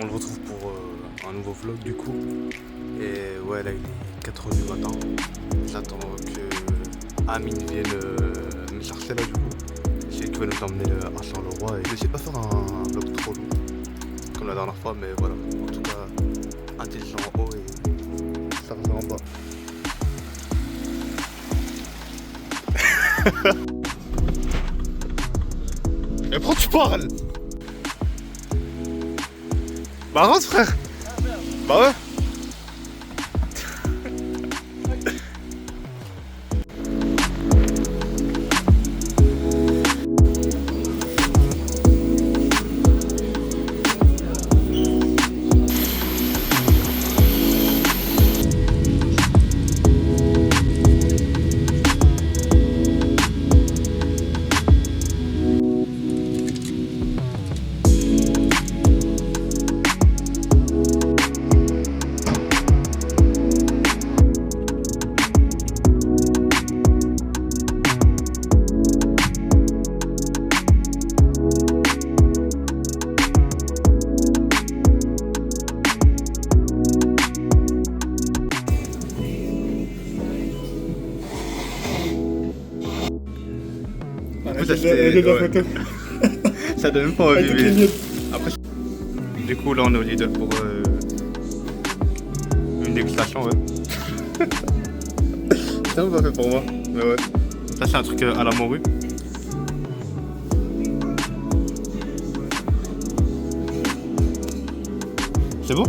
On le retrouve pour un nouveau vlog du coup. Et ouais, là il est 4h du matin. J'attends que Amine vienne me chercher là du coup. C'est qui va nous emmener à Charleroi. Et j'essaie de pas faire un vlog trop long comme la dernière fois, mais voilà. En tout cas, intelligent en haut et chargé en bas. Mais pourquoi tu parles? Bah rentre frère. Bah ouais. Ça donne même pas envie. Après, du coup, là, on est au Lidl pour une dégustation, ouais. C'est un peu pas fait pour moi, mais ouais. Ça, c'est un truc à la morue. C'est bon?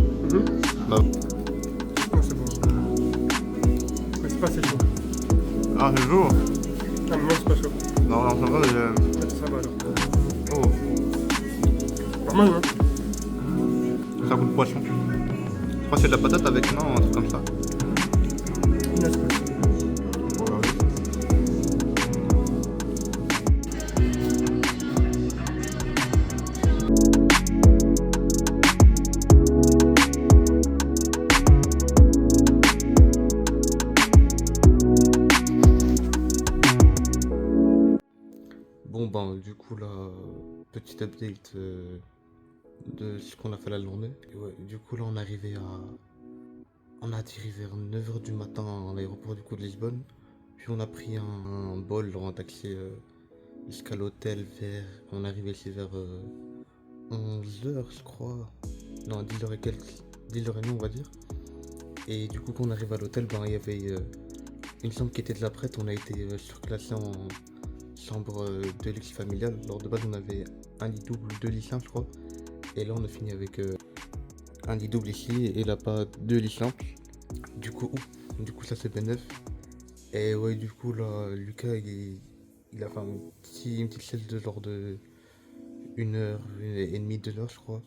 Bah. Non, c'est bon. Mais c'est pas assez chaud. Ah, c'est chaud? Ah, mais moi, c'est pas chaud. Non, ça va, Ça va alors. Oh, Pas mal, hein? ça goûte poisson. Je crois que c'est de la patate avec, non, un truc comme ça. Bon ben du coup là, petit update de ce qu'on a fait la journée. Et ouais, du coup là on est arrivé à... On a atterri vers 9h du matin à l'aéroport du coup de Lisbonne. Puis on a pris un bol dans un taxi jusqu'à l'hôtel vers... On est arrivé ici vers 11h je crois. Non 10h et quelques. 10h30 on va dire. Et du coup quand on arrive à l'hôtel, ben il y avait une chambre qui était déjà prête. On a été surclassé en chambre de luxe familiale. Alors de base on avait un lit double, deux lits simples je crois. Et là on a fini avec un lit double ici et là pas deux lits simples. Du coup ça c'est B9. Et ouais du coup là Lucas il a fait une petite sieste de genre de 1h30, 2h je crois.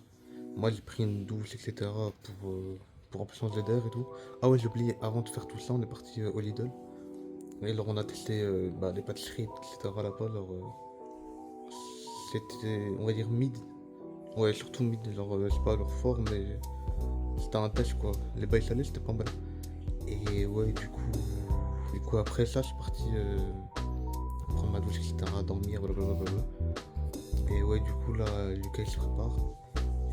Moi j'ai pris une douche etc pour un peu changer d'air et tout. Ah ouais j'ai oublié, avant de faire tout ça on est parti au Lidl. Et alors on a testé les pâtisseries, etc. là-bas, alors c'était, on va dire, mid. Ouais, surtout mid, genre, je sais pas leur fort, mais c'était un test quoi. Les bails salés, c'était pas mal. Et ouais, du coup après ça, je suis parti prendre ma douche, etc., dormir, blablabla. Et ouais, du coup là, Lucas il se prépare.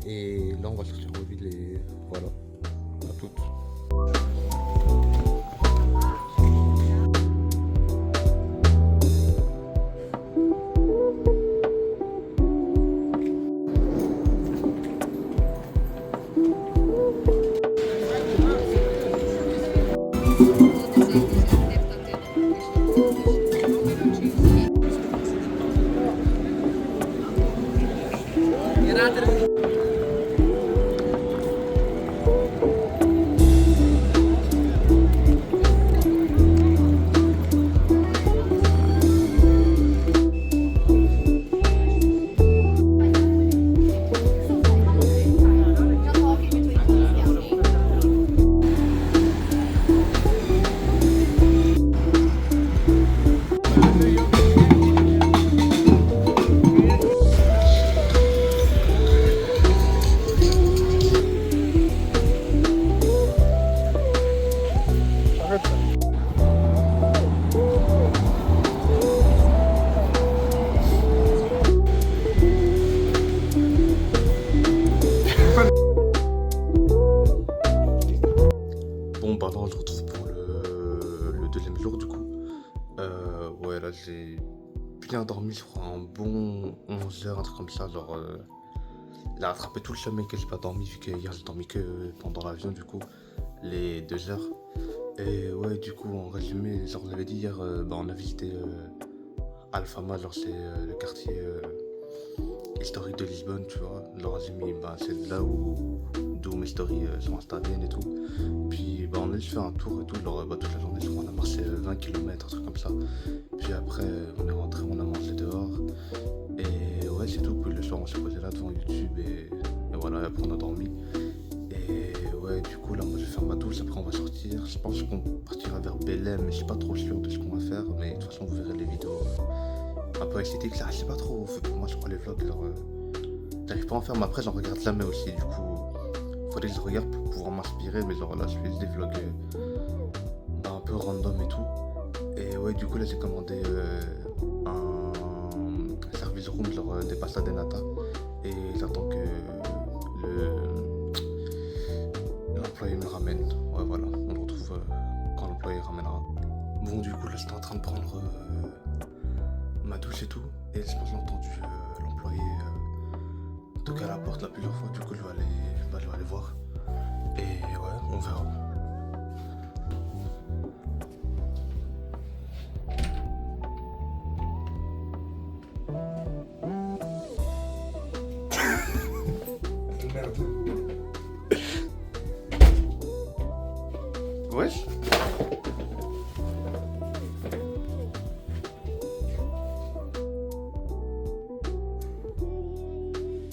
Et là, on va sortir en ville et voilà, à toutes. j'ai bien dormi, je crois, un bon 11 heures, un truc comme ça. Genre, il a rattrapé tout le sommeil que j'ai pas dormi, vu que hier j'ai dormi que pendant l'avion, du coup, les 2 heures. Et ouais, du coup, en résumé, genre, j'avais dit hier, bah, on a visité Alfama, genre, c'est le quartier historique de Lisbonne, tu vois. Genre, j'ai mis, bah, c'est là d'où mes stories sur Insta viennent et tout. Puis, bah, on a juste fait un tour et tout. Genre, bah, toute la journée, je crois, on a marché 20 km, un truc comme ça. Puis après, on est rentré, on a mangé dehors. Et ouais, c'est tout. Puis le soir, on s'est posé là devant YouTube et voilà, et après, on a dormi. Et ouais, du coup, là, moi, je vais faire ma douche. Après, on va sortir. Je pense qu'on partira vers Belém, mais je suis pas trop sûr de ce qu'on va faire. Mais de toute façon, vous verrez les vidéos un peu esthétiques. Là, je sais pas trop. Moi, je crois les vlogs, genre, j'arrive pas à en faire, mais après, j'en regarde jamais aussi. Du coup, faudrait que je regarde pour pouvoir m'inspirer. Mais genre, là, je fais des vlogs bah, un peu random et tout. Et ouais, du coup, là, j'ai commandé un service room, genre des pasta de nata. Et j'attends que l'employé me le ramène. Ouais, voilà, on le retrouve quand l'employé ramènera. Bon, du coup, là, j'étais en train de prendre ma douche et tout. Et je pense que j'ai entendu l'employé toquer à la porte là plusieurs fois. Du coup, je vais aller voir. Et ouais, on verra. Merde. Wesh.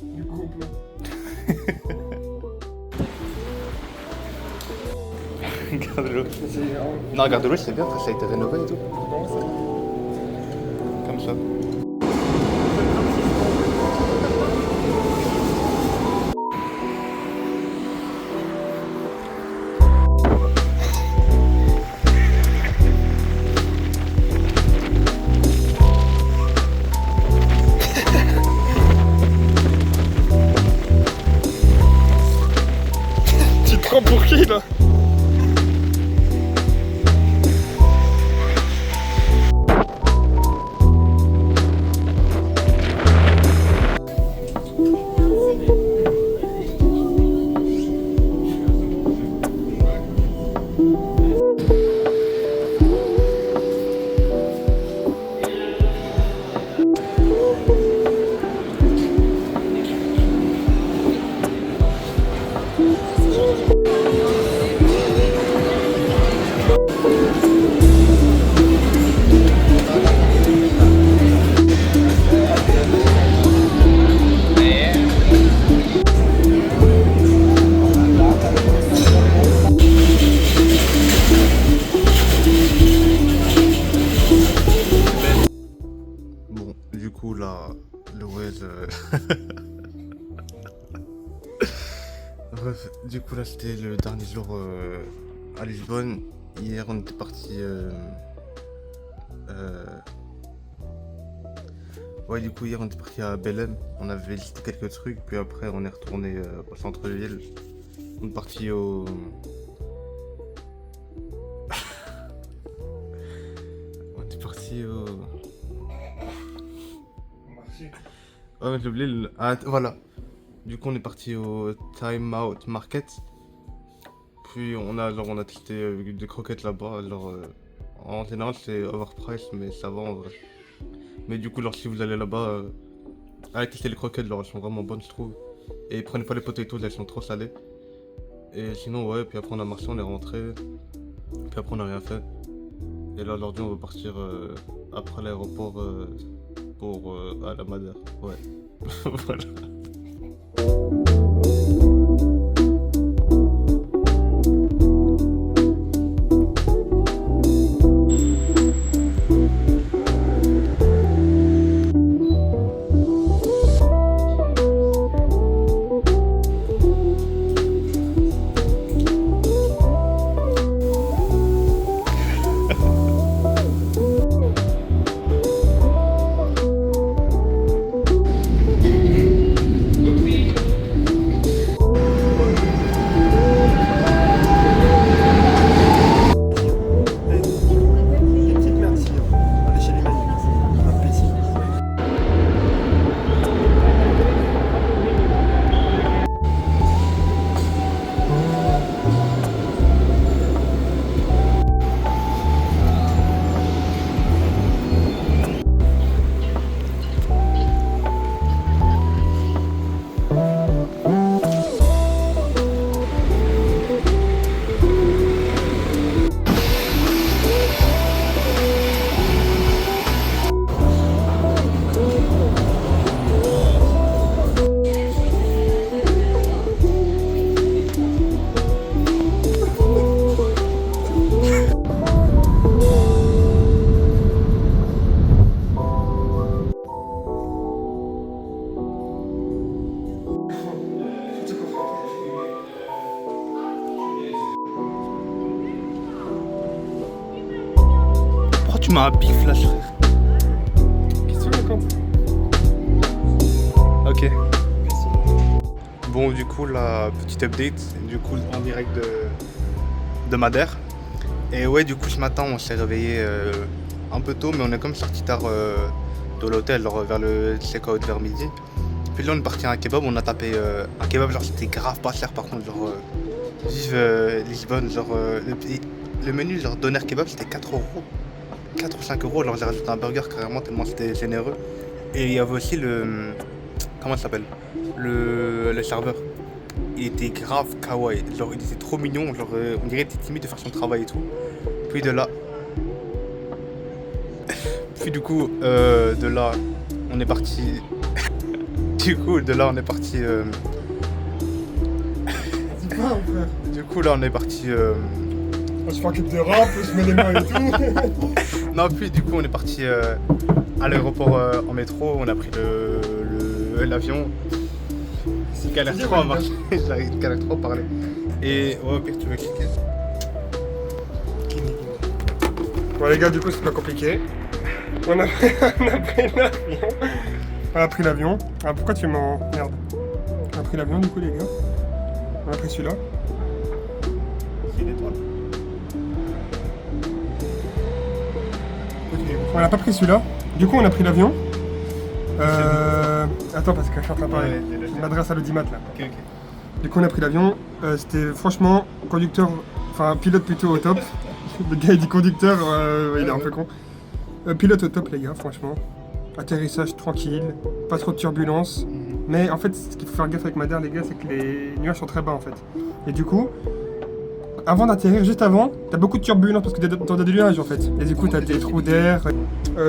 Du couple. Regarde-le. Non, regarde-le, c'est bien, ça a été rénové et tout. Comment ça? Comme ça. Tu te prends pour qui là? Bon, du coup, là, le Waze. Bref, du coup, là, c'était le dernier jour à Lisbonne. Hier, on était parti. Ouais, du coup, hier, on était parti à Belém. On avait visité quelques trucs, puis après, on est retourné au centre-ville. On est parti au. On est parti au. Marché. Ouais, mais j'ai oublié le. Ah, voilà. Du coup, on est parti au Time Out Market. Puis on a testé des croquettes là-bas. Genre, en général, c'est overpriced, mais ça va en vrai. Mais du coup, genre, si vous allez là-bas, allez tester les croquettes, genre, elles sont vraiment bonnes, je trouve. Et prenez pas les potatoes, elles sont trop salées. Et sinon, ouais, puis après, on a marché, on est rentré. Puis après, on n'a rien fait. Et là, aujourd'hui, on va partir après l'aéroport pour à la Madère. Ouais. Voilà. Tu m'as un big flash, frère. Qu'est-ce que tu racontes? Ok. Bon, du coup, la petite update, du coup, en direct de Madère. Et ouais, du coup, ce matin, on s'est réveillé un peu tôt, mais on est comme sorti tard de l'hôtel, genre vers le check-out vers midi. Puis là, on est parti à un kebab, on a tapé un kebab, genre c'était grave pas cher par contre, genre vive Lisbonne, genre le menu, genre doner kebab, c'était 4 euros. 4 ou 5 euros, genre j'ai rajouté un burger carrément tellement c'était généreux. Et il y avait aussi le. Comment ça s'appelle? Le serveur. Il était grave kawaii, genre il était trop mignon, genre on dirait qu'il était timide de faire son travail et tout. Puis de là. Puis du coup, de là, on est parti. Du coup, de là, on est parti. Dis pas, frère. Du coup, là, on est parti. Je fais un clip de rap, je mets les mains et tout. Non, puis du coup, on est parti à l'aéroport en métro. On a pris l'avion. C'est galère trop à marcher. J'arrive galère trop à parler. Et ouais, au pire, tu veux cliquer. Bon, les gars, du coup, c'est pas compliqué. On a pris l'avion. On a pris l'avion. Ah, pourquoi tu m'en. Merde. On a pris l'avion, du coup, les gars. On a pris celui-là. C'est une étoile. On n'a pas pris celui-là. Du coup, on a pris l'avion. Attends, parce que je suis en train de parler. Ouais, Je m'adresse à l'audimat là. Ok, ok. Du coup, on a pris l'avion. C'était franchement conducteur, enfin pilote plutôt au top. Le gars il dit conducteur, il est un peu con. Pilote au top, les gars, franchement. Atterrissage tranquille, pas trop de turbulence. Mais en fait, ce qu'il faut faire gaffe avec Madère, les gars, c'est que les nuages sont très bas en fait. Et du coup, avant d'atterrir, juste avant, t'as beaucoup de turbulence parce que t'as des nuages en fait. Et du coup, t'as des trous d'air.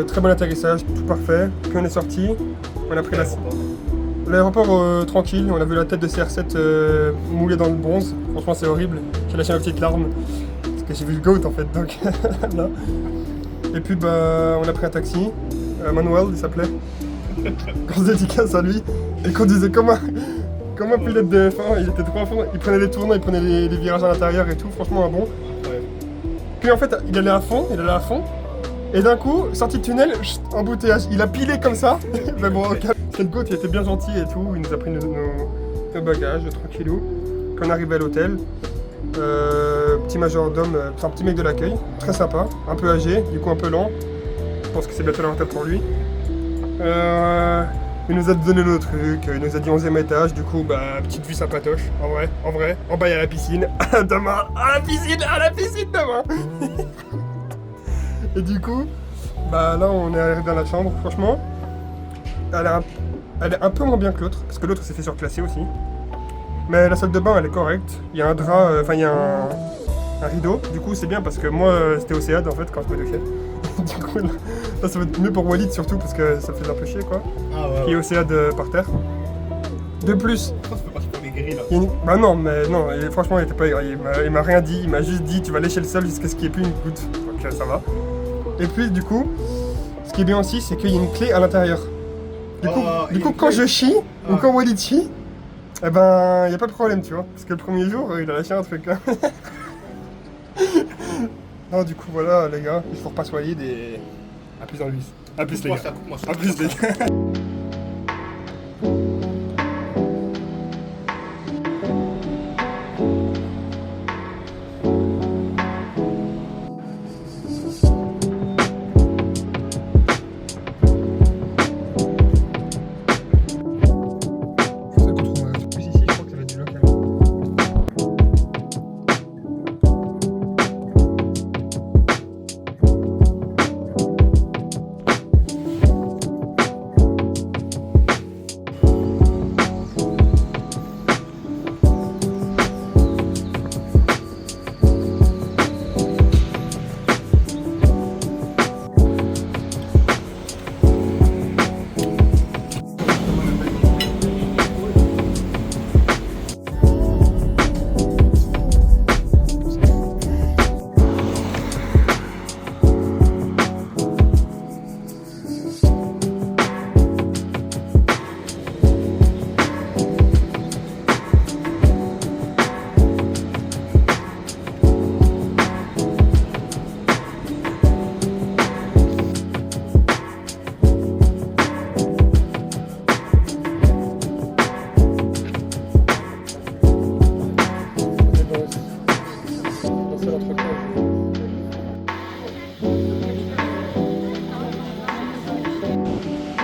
Très bon atterrissage, tout parfait. Puis on est sorti, on a pris l'aéroport tranquille. On a vu la tête de CR7 moulée dans le bronze. Franchement, c'est horrible. J'ai lâché ma petite larme parce que j'ai vu le GOAT en fait. Donc là. Et puis bah, on a pris un taxi. Manuel, il s'appelait. Grosse dédicace à lui. Il conduisait comme un pilote de F1. Il était trop à fond. Il prenait les tournants, il prenait les virages à l'intérieur et tout. Franchement, un bon. Ouais. Puis en fait, il allait à fond. Et d'un coup, sortie de tunnel, embouteillage. Il a pilé comme ça. Mais bon, c'est le GOAT, il était bien gentil et tout. Il nous a pris nos bagages, tranquillou. Puis on est arrivé à l'hôtel. Petit majordome, c'est un petit mec de l'accueil. Très sympa. Un peu âgé, du coup un peu lent. Je pense que c'est bientôt la retraite pour lui. Il nous a donné nos trucs, il nous a dit 11e étage, du coup, bah, petite vue sympatoche, en vrai. En bas, il y a la piscine. Demain, à la piscine demain. Et du coup, bah là, on est arrivé dans la chambre, franchement, elle est un peu moins bien que l'autre, parce que l'autre s'est fait surclasser aussi. Mais la salle de bain, elle est correcte. Il y a un drap, il y a un rideau. Du coup, c'est bien parce que moi, c'était Océade en fait quand je me douchais. Du coup, là, ça va être mieux pour Walid surtout parce que ça fait un peu chier quoi. Ah ouais. Qui est Océade par terre. De plus. Pourquoi tu peux pas super les grilles là? Bah non, mais non, franchement, il était pas aigri. Il m'a rien dit. Il m'a juste dit tu vas lécher le sol jusqu'à ce qu'il n'y ait plus une goutte. Donc ça va. Et puis, du coup, ce qui est bien aussi, c'est qu'il y a une clé à l'intérieur. Du coup, quand je chie, ou quand Walid chie, eh ben, y a pas de problème, tu vois. Parce que le premier jour, il a lâché un truc là. Non, du coup, voilà, les gars, il faut repasser Walid et. A plus dans le bus. A plus, les gars. A plus, les gars.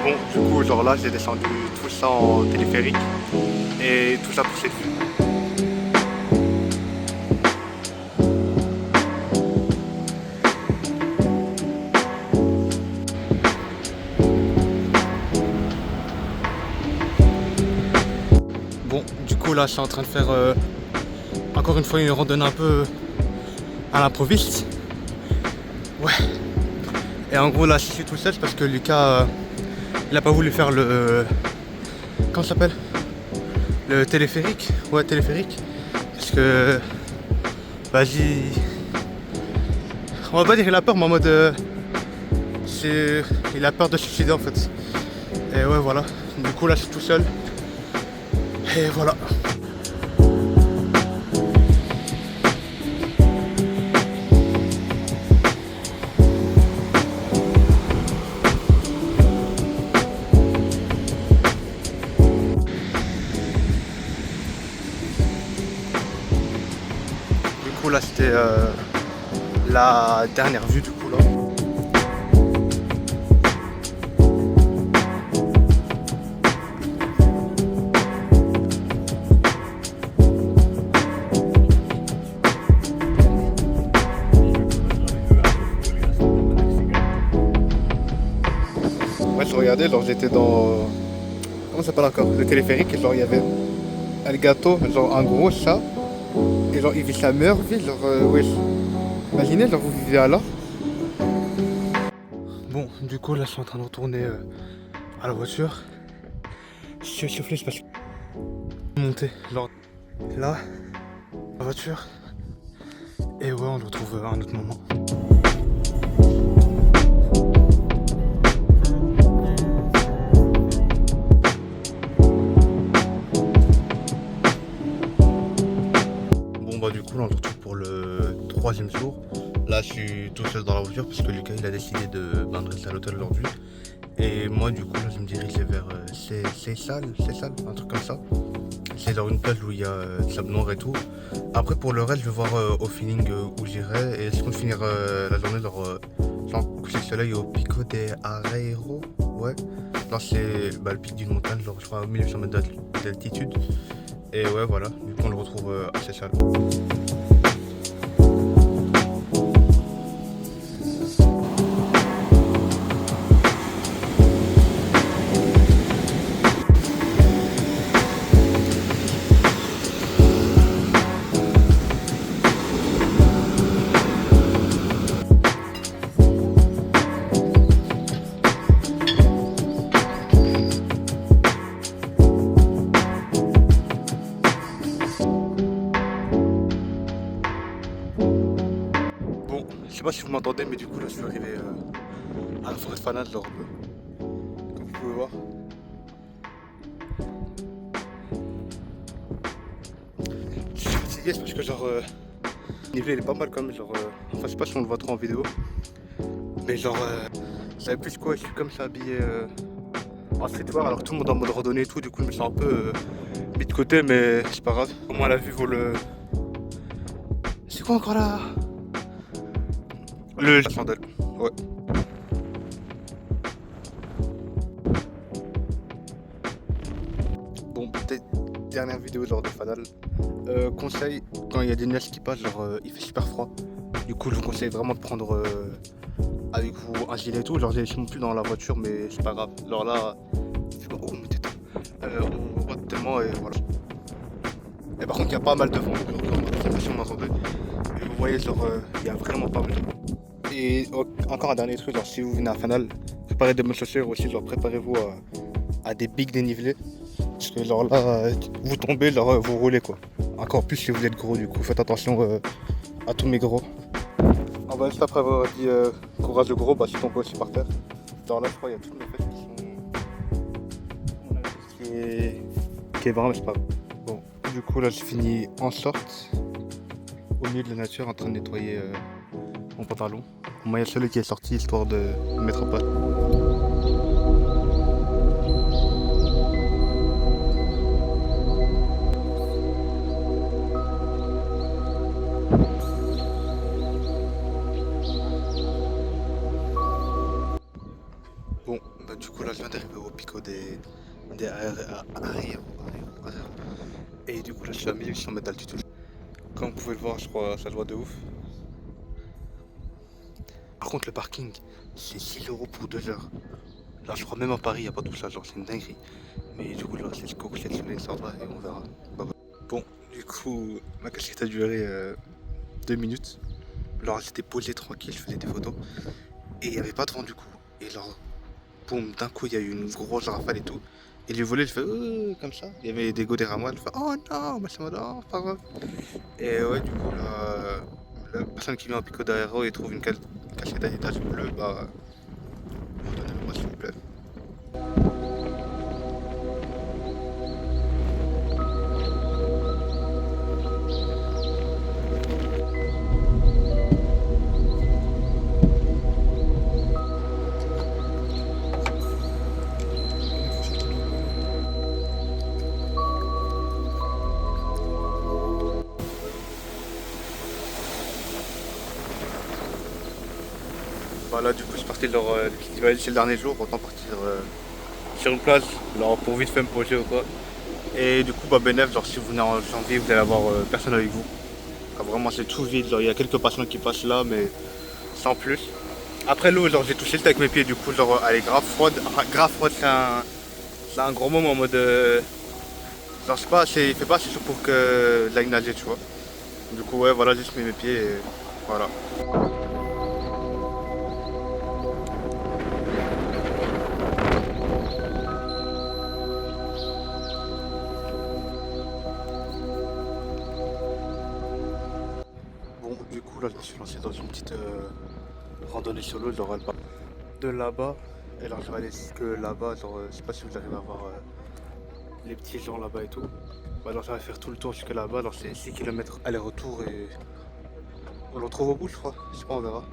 Bon, du coup, genre là, j'ai descendu tout ça en téléphérique et tout ça pour cette vue. Bon, du coup, là, je suis en train de faire encore une fois une randonnée un peu à l'improviste. Ouais. Et en gros, là, je suis tout seul parce que Lucas, il a pas voulu faire le. Comment ça s'appelle? Le téléphérique. Ouais, téléphérique. Parce que. Vas-y. On va pas dire qu'il a peur, mais en mode. Il a peur de se suicider en fait. Et ouais, voilà. Du coup, là, je suis tout seul. Et voilà. Du coup, là, c'était la dernière vue, du coup, là. Ouais, je regardais, genre, j'étais dans. Comment ça s'appelle encore? Le téléphérique, et genre, il y avait un gâteau, genre, un gros chat. Et genre, il vit sa meilleure vie, genre, ouais. Imaginez, genre, vous vivez à là. Bon, du coup, là, je suis en train de retourner à la voiture. Je suis essoufflé, c'est parce que. Monter, genre, là, la voiture. Et ouais, on le retrouve à un autre moment. Bon, bah, du coup, là, on le retrouve pour le 3e jour. Là, je suis tout seul dans la voiture parce que Lucas, il a décidé de rester à l'hôtel aujourd'hui. Et moi, du coup, là, je me dirigeais vers Seyssal, un truc comme ça. C'est genre une plage où il y a du sable noir et tout. Après, pour le reste, je vais voir au feeling où j'irai. Et je compte finir la journée genre coucher le soleil au Pico de Arreiro. Ouais. Là, c'est le pic d'une montagne, genre, je crois, à 1800 mètres d'altitude. Et ouais, voilà. Du coup, on le retrouve à Seyssal. Je sais pas si vous m'entendez, mais du coup là je suis arrivé à la forêt de Fanal, genre, comme vous pouvez voir. Je suis fatigué, c'est parce que genre le niveau il est pas mal quand même, genre enfin je sais pas si on le voit trop en vidéo, mais genre je savais plus quoi, je suis comme ça habillé en streetwear alors que tout le monde est en mode randonnée et tout, du coup je me sens un peu mis de côté, mais c'est pas grave. Au moins la vue vaut le. C'est quoi encore là? Le chandelle, ouais. Bon, peut-être dernière vidéo genre de Fanal. Conseil, quand il y a des nuages qui passent, genre il fait super froid. Du coup, je vous conseille vraiment de prendre avec vous un gilet et tout. Genre, je suis plus dans la voiture, mais c'est pas grave. Alors là, oh, mais tais-toi. On voit tellement et voilà. Et par contre, il y a pas mal de vent. Je sais pas si vous m'entendez. Et vous voyez, genre, il y a vraiment pas mal de vent. Et encore un dernier truc, genre si vous venez à Fanal, préparez de bonnes chaussures aussi, genre préparez-vous à des pics dénivelés. Parce que genre là, vous tombez, genre vous roulez quoi. Encore plus si vous êtes gros du coup, faites attention à tous mes gros. On va juste après avoir dit courage de gros, bah je suis tombé aussi par terre. Genre là je crois il y a toutes mes fesses qui est vraiment c'est pas grave. Bon, du coup là j'ai fini en short, au milieu de la nature en train de nettoyer mon pantalon. Moi, il y a celui qui est sorti histoire de me mettre au pas. Bon, bah du coup là je viens d'arriver au pico des arrières. Et du coup là je suis à 1800 mètres d'altitude. Comme vous pouvez le voir, je crois ça se voit de ouf. Par contre le parking, c'est 6 € pour 2 heures. Là je crois même à Paris, il n'y a pas tout ça, genre c'est une dinguerie. Mais du coup là c'est le coq, c'est le soleil, ça va et on verra. Bye bye. Bon, du coup ma casquette a duré 2 minutes. Alors j'étais posé tranquille, je faisais des photos. Et il n'y avait pas de vent du coup. Et genre, boum, d'un coup il y a eu une grosse rafale et tout. Et le volet, je fais comme ça. Il y avait des go derrière moi, je fais oh non, mais ça m'a non, c'est pas grave. Et ouais, du coup, la personne qui vient en pico derrière eux et trouve une casquette Adidas bleue, bah, donnez-le-moi s'il vous plaît. Bah là, du coup, c'est parti leur festival, c'est le dernier jour, autant partir sur une plage, alors pour vite faire me poser ou quoi. Et du coup, bah, Benef, genre si vous venez en janvier, vous allez avoir personne avec vous. Ah, vraiment, c'est tout vide, genre il y a quelques patients qui passent là, mais sans plus. Après l'eau, genre j'ai touché le thé avec mes pieds, du coup, genre elle est grave froide. Enfin, grave froide, c'est un gros moment en mode. Genre, c'est pas assez, il fait pas assez chaud pour que j'aille nager, tu vois. Du coup, ouais, voilà, juste mis mes pieds et voilà. Bon, du coup, là, je me suis lancé dans une petite randonnée sur l'eau, genre elle part de là-bas. Et alors, je vais aller jusque là-bas, genre, je sais pas si vous arrivez à voir les petits gens là-bas et tout. Bah, alors, ça va faire tout le tour jusque là-bas, alors c'est 6 km aller-retour et on le retrouve au bout, je crois. Je sais pas, on verra.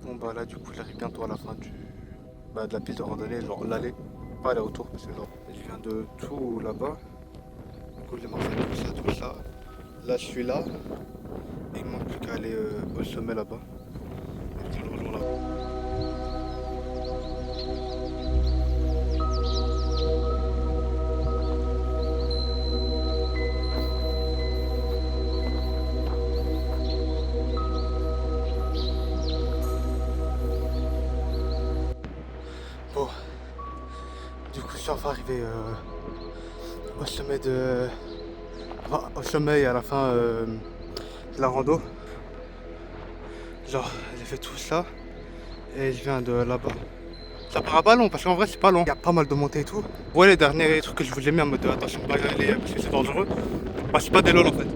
Bon bah là du coup j'arrive bientôt à la fin de la piste de randonnée, genre l'aller, pas aller autour parce que genre je viens de tout là-bas. Du coup j'ai marché tout ça. Là je suis là et il me manque plus qu'à aller au sommet là-bas. Et puis on le rejoint là. Bon, du coup je suis enfin arrivé au sommet au sommet et à la fin de la rando. Genre j'ai fait tout ça et je viens de là-bas. Ça paraît pas long parce qu'en vrai c'est pas long. Il y a pas mal de montées et tout. Ouais, les derniers trucs que je vous ai mis en mode attention pas y aller parce que c'est dangereux. Bah c'est pas des lol en fait.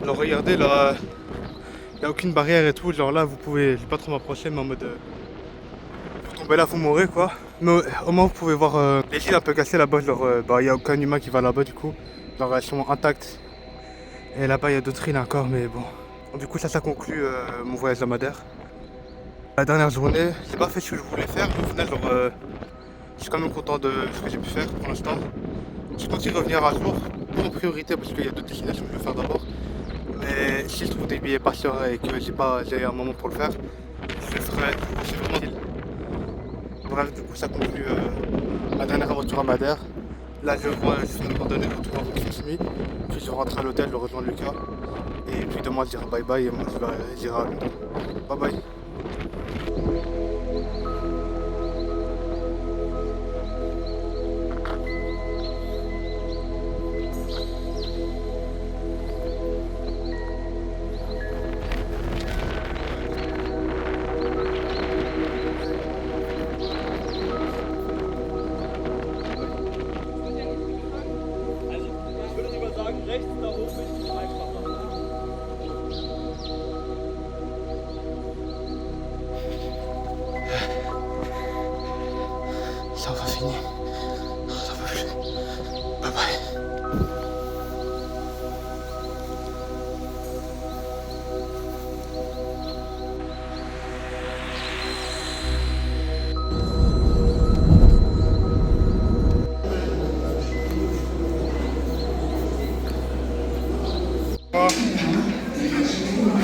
Alors regardez là, il y a aucune barrière et tout. Genre là vous pouvez, je vais pas trop m'approcher mais en mode vous tombez là vous mourrez quoi. Mais au moins vous pouvez voir les îles un peu cassées là-bas. Genre bah il y a aucun humain qui va là-bas du coup. Genre elles sont intactes. Et là-bas il y a d'autres îles encore mais bon. Du coup ça conclut mon voyage à Madère. La dernière journée, j'ai pas fait ce que je voulais faire, mais au final, genre, je suis quand même content de ce que j'ai pu faire pour l'instant. Je compte y revenir un jour, pas en priorité parce qu'il y a d'autres destinations que je veux faire d'abord. Mais si je trouve des billets pas chers et que j'ai un moment pour le faire, je le ferai. C'est vraiment utile. Bref, du coup, ça conclut ma dernière aventure à Madère. Là, je fais une randonnée de retour à Kissimmee, puis je rentre à l'hôtel, je rejoins Lucas. Et puis demain, je dirai bye bye et moi, je dirai à Londres. Bye bye. Rechts da oben ist die Schreibsprache. Ça va finir. Ça va plus. Bye bye.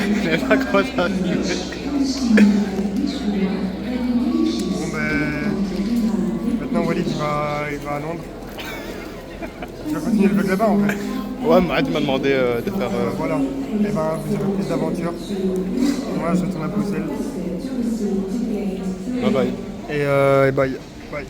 Je sais pas comment ça arrive. Bon ben... Maintenant Walid il va à Londres. Il va continuer le vlog là-bas en fait. Ouais, Matt m'a demandé de faire. Voilà. Et ben vous avez plus d'aventures. Moi je retourne à Bruxelles. Bye bye. Et bye. Bye.